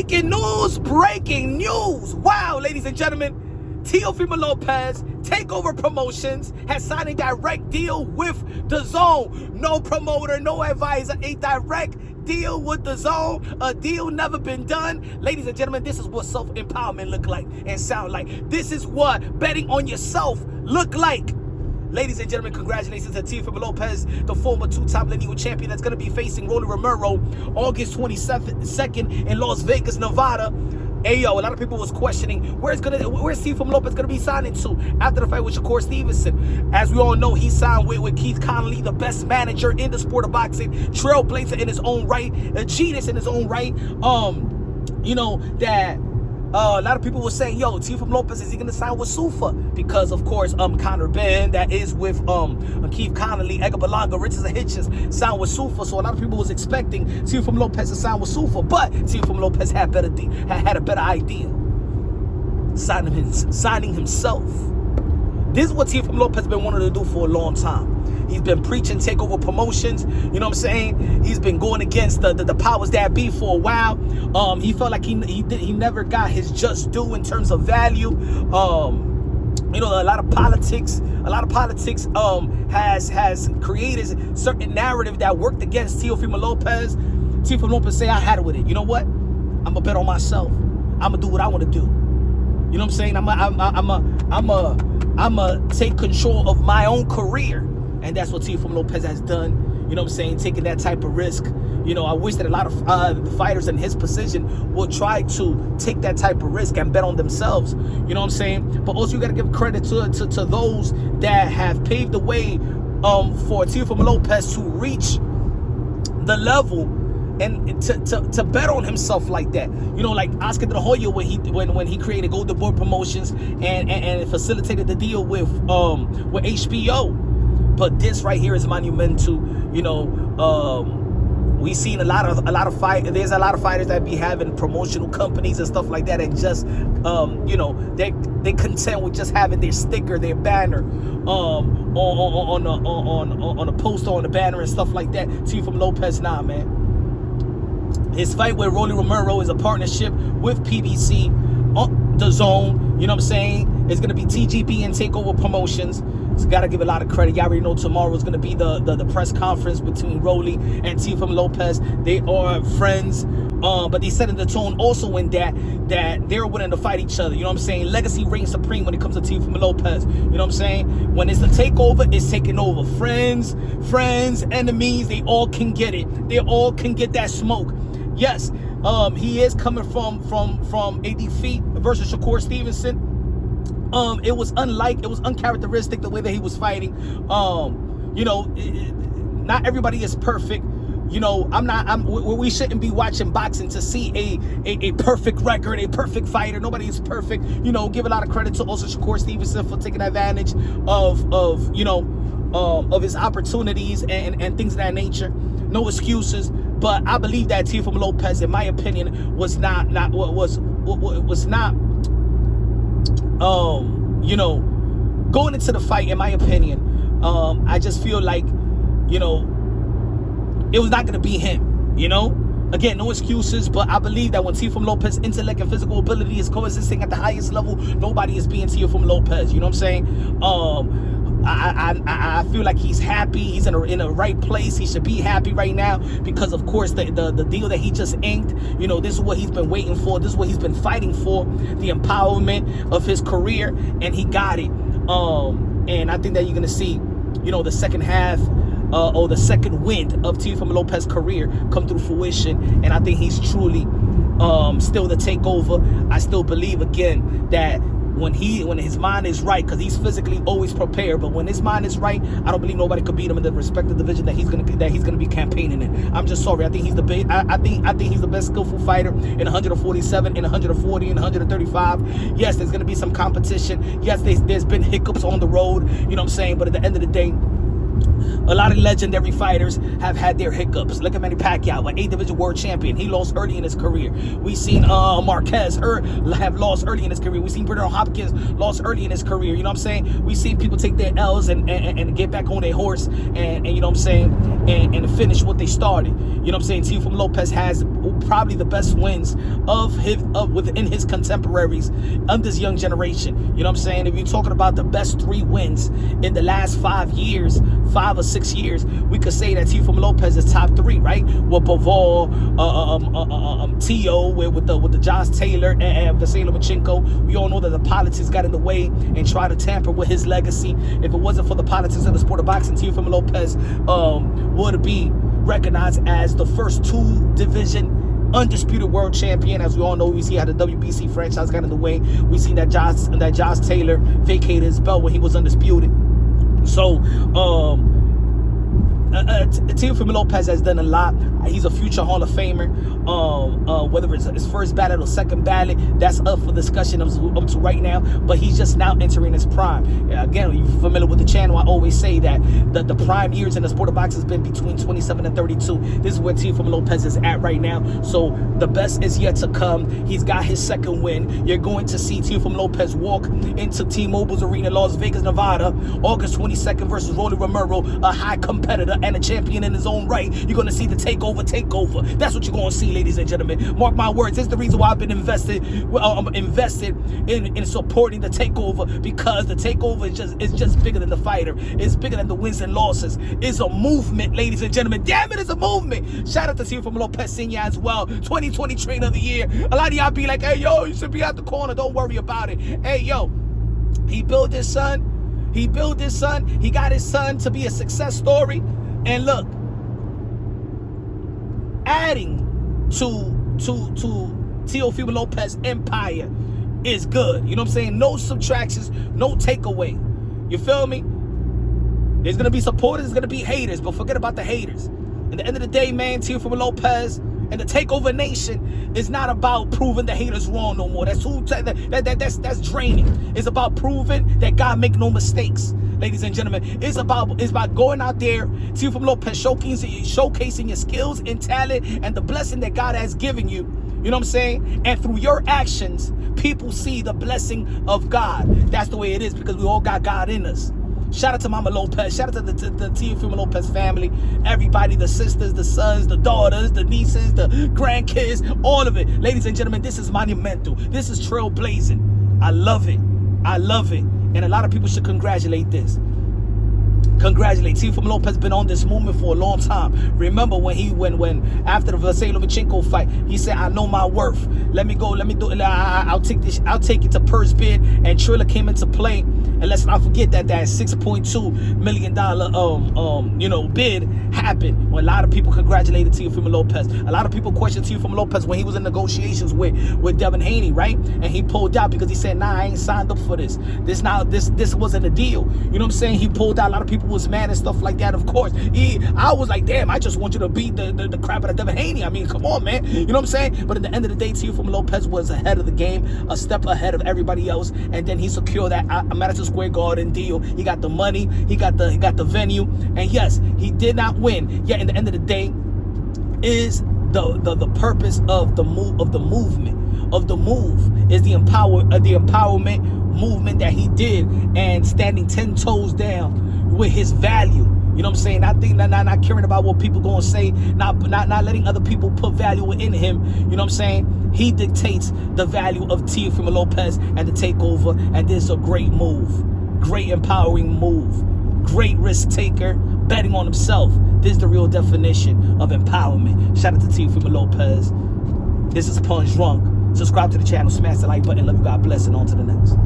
Breaking news. Wow, ladies and gentlemen. Teofimo Lopez, Takeover Promotions, has signed a direct deal with DAZN. No promoter, no advisor, a direct deal with DAZN. A deal never been done. Ladies and gentlemen, this is what self-empowerment look like and sound like. This is what betting on yourself look like. Ladies and gentlemen, congratulations to Teofimo Lopez, the former two-time lineal champion that's going to be facing Rolly Romero August 22nd in Las Vegas, Nevada. Hey, yo, a lot of people was questioning where's Teofimo Lopez going to be signing to after the fight with Shakur Stevenson. As we all know, he signed with Keith Connolly, the best manager in the sport of boxing, trailblazer in his own right, a genius in his own right. You know, that a lot of people were saying, yo, Teofimo Lopez, is he going to sign with Sufa? Because, of course, Conor Ben, that is with Keith Connolly, Edgar Berlanga, Richards and Hitchens, signed with Sufa. So a lot of people was expecting Teofimo Lopez to sign with Sufa. But Teofimo Lopez had a better idea. Signing himself. This is what Teofimo Lopez been wanting to do for a long time. He's been preaching Takeover Promotions. You know what I'm saying? He's been going against the powers that be for a while. He felt like he never got his just due in terms of value. You know, a lot of politics has created certain narrative that worked against Teofimo Lopez. Teofimo Lopez say, I had it with it. You know what? I'm gonna bet on myself. I'm gonna do what I want to do. You know what I'm saying? I'm gonna take control of my own career. And that's what Teofimo Lopez has done. You know what I'm saying? Taking that type of risk. You know, I wish that a lot of the fighters in his position would try to take that type of risk and bet on themselves. You know what I'm saying? But also you got to give credit to those that have paved the way for Teofimo Lopez to reach the level and to bet on himself like that. You know, like Oscar De La Hoya when he created Golden Boy Promotions and facilitated the deal with HBO. But this right here is monumental. You know, we've seen a lot of fight. There's a lot of fighters that be having promotional companies and stuff like that, and just you know, they content with just having their sticker, their banner on a poster, on the banner and stuff like that. Teofimo Lopez, nah, man. His fight with Rolly Romero is a partnership with PBC, DAZN. You know what I'm saying? It's gonna be TGB and Takeover Promotions. So gotta give a lot of credit. Y'all already know tomorrow is gonna be the press conference between Rolly and Teofimo Lopez. They are friends, but they setting the tone also in that they're willing to fight each other. You know what I'm saying? Legacy reigns supreme when it comes to Teofimo Lopez. You know what I'm saying? When it's the takeover, it's taking over. Friends, enemies, they all can get it. They all can get that smoke. Yes, he is coming from a defeat versus Shakur Stevenson. It was uncharacteristic the way that he was fighting. You know, not everybody is perfect. You know, we shouldn't be watching boxing to see a perfect record, a perfect fighter. Nobody is perfect. You know, give a lot of credit to also Shakur Stevenson for taking advantage of you know, of his opportunities and things of that nature. No excuses. But I believe that Teofimo Lopez, in my opinion, was not you know, going into the fight, in my opinion, I just feel like, you know, it was not going to be him, you know? Again, no excuses, but I believe that when Teofimo Lopez's intellect and physical ability is coexisting at the highest level, nobody is being Teofimo Lopez, you know what I'm saying? I feel like he's happy. He's in a right place. He should be happy right now because, of course, the deal that he just inked, you know, this is what he's been waiting for. This is what he's been fighting for, the empowerment of his career, and he got it. And I think that you're going to see, you know, the second half or the second wind of Teofimo Lopez's career come through fruition, and I think he's truly still the takeover. I still believe, again, that when his mind is right, because he's physically always prepared, but when his mind is right, I don't believe nobody could beat him in the respective division that he's gonna be campaigning in. I'm just sorry. I think he's the best skillful fighter in 147, in 140, in 135. Yes, there's gonna be some competition. Yes, there's been hiccups on the road. You know what I'm saying? But at the end of the day, a lot of legendary fighters have had their hiccups. Look at Manny Pacquiao, an 8th division world champion. He lost early in his career. We've seen Marquez have lost early in his career. We've seen Bernard Hopkins lost early in his career. You know what I'm saying? We've seen people take their L's and get back on their horse and you know what I'm saying, and finish what they started. You know what I'm saying? Teofimo Lopez has probably the best wins within his contemporaries of this young generation. You know what I'm saying? If you're talking about the best 3 wins in the last 5 years, 5 or 6 years, we could say that Teofimo Lopez is top 3, right? With Bivol, Tio, with the Josh Taylor and Vasily Lomachenko. We all know that the politics got in the way and tried to tamper with his legacy. If it wasn't for the politics of the sport of boxing, Teofimo Lopez would be recognized as the first 2-division undisputed world champion. As we all know, we see how the WBC franchise got in the way. We seen that Josh Taylor vacated his belt when he was undisputed. So Teofimo Lopez has done a lot. He's a future Hall of Famer. Whether it's his first ballot or second ballot, that's up for discussion up to right now. But he's just now entering his prime. Again, you're familiar with the channel, I always say that the prime years in the sport of boxing has been between 27 and 32. This is where Teofimo Lopez is at right now. So the best is yet to come. He's got his second win. You're going to see Teofimo Lopez walk into T-Mobile's Arena, Las Vegas, Nevada, August 22nd versus Rolly Romero, a high competitor and a champion in his own right. You're going to see the takeover. That's what you're going to see, ladies and gentlemen. Mark my words. It's the reason why I've been invested in supporting the takeover, because the takeover is just bigger than the fighter. It's bigger than the wins and losses. It's a movement, ladies and gentlemen. Damn it, it's a movement. Shout out to Teofimo Lopez Sr. as well. 2020 Trainer of the Year. A lot of y'all be like, hey, yo, you should be out the corner. Don't worry about it. Hey, yo, he built his son. He got his son to be a success story. And look, adding to Teofimo Lopez empire is good. You know what I'm saying? No subtractions, no takeaway. You feel me? There's going to be supporters, there's going to be haters, but forget about the haters. At the end of the day, man, Teofimo Lopez and the Takeover Nation is not about proving the haters wrong no more. That's draining. It's about proving that God make no mistakes. Ladies and gentlemen, it's about going out there, Teofimo Lopez showcasing your skills and talent and the blessing that God has given you. You know what I'm saying? And through your actions, people see the blessing of God. That's the way it is, because we all got God in us. Shout out to Mama Lopez. Shout out to the Teofimo Lopez family. Everybody, the sisters, the sons, the daughters, the nieces, the grandkids, all of it. Ladies and gentlemen, this is monumental. This is trailblazing. I love it. And a lot of people should congratulate this. Teofimo Lopez been on this movement for a long time. Remember when after the Vasily Lomachenko fight, he said, I know my worth. Let me do it. I'll take it to purse bid, and Triller came into play. And let's not forget that $6.2 million bid happened when a lot of people congratulated Teofimo Lopez. A lot of people questioned Teofimo Lopez when he was in negotiations with Devin Haney, right? And he pulled out because he said, nah, I ain't signed up for this. This wasn't a deal. You know what I'm saying? He pulled out. A lot of people was mad and stuff like that. Of course, I was like, damn, I just want you to beat the crap out of Devin Haney. I mean, come on, man. You know what I'm saying? But at the end of the day, Teofimo Lopez was ahead of the game, a step ahead of everybody else, and then he secured that Madison Square Garden deal. He got the money, he got the venue, and yes, he did not win. Yet, in the end of the day, is the purpose of the movement is the empowerment movement that he did, and standing 10 toes down with his value. You know what I'm saying? Not caring about what people gonna say, not letting other people put value in him. You know what I'm saying? He dictates the value of Teofimo Lopez and the takeover, and this is a great move, great empowering move, great risk taker, betting on himself. This is the real definition of empowerment. Shout out to Teofimo Lopez. This is Punch Drunk. Subscribe to the channel, smash the like button. Love you, God bless, and on to the next.